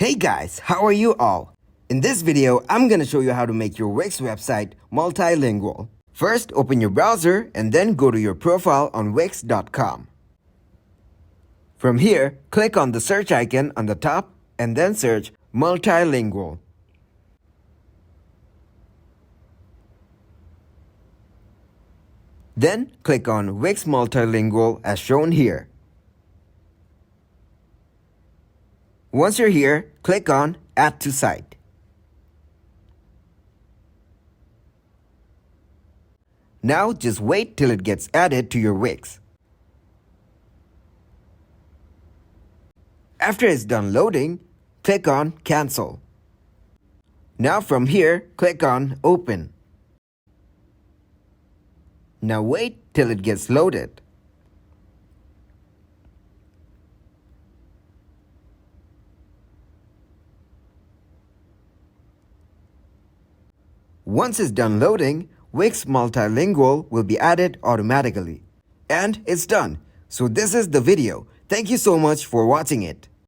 Hey guys, how are you all? In this video, I'm gonna show you how to make your Wix website multilingual. First, open your browser and then go to your profile on wix.com. From here, click on the search icon on the top and then search multilingual. Then click on Wix Multilingual as shown here. Once you're here, click on Add to Site. Now just wait till it gets added to your Wix. After it's done loading, click on Cancel. Now from here, click on Open. Now wait till it gets loaded. Once it's done loading, Wix Multilingual will be added automatically. And it's done. So this is the video. Thank you so much for watching it.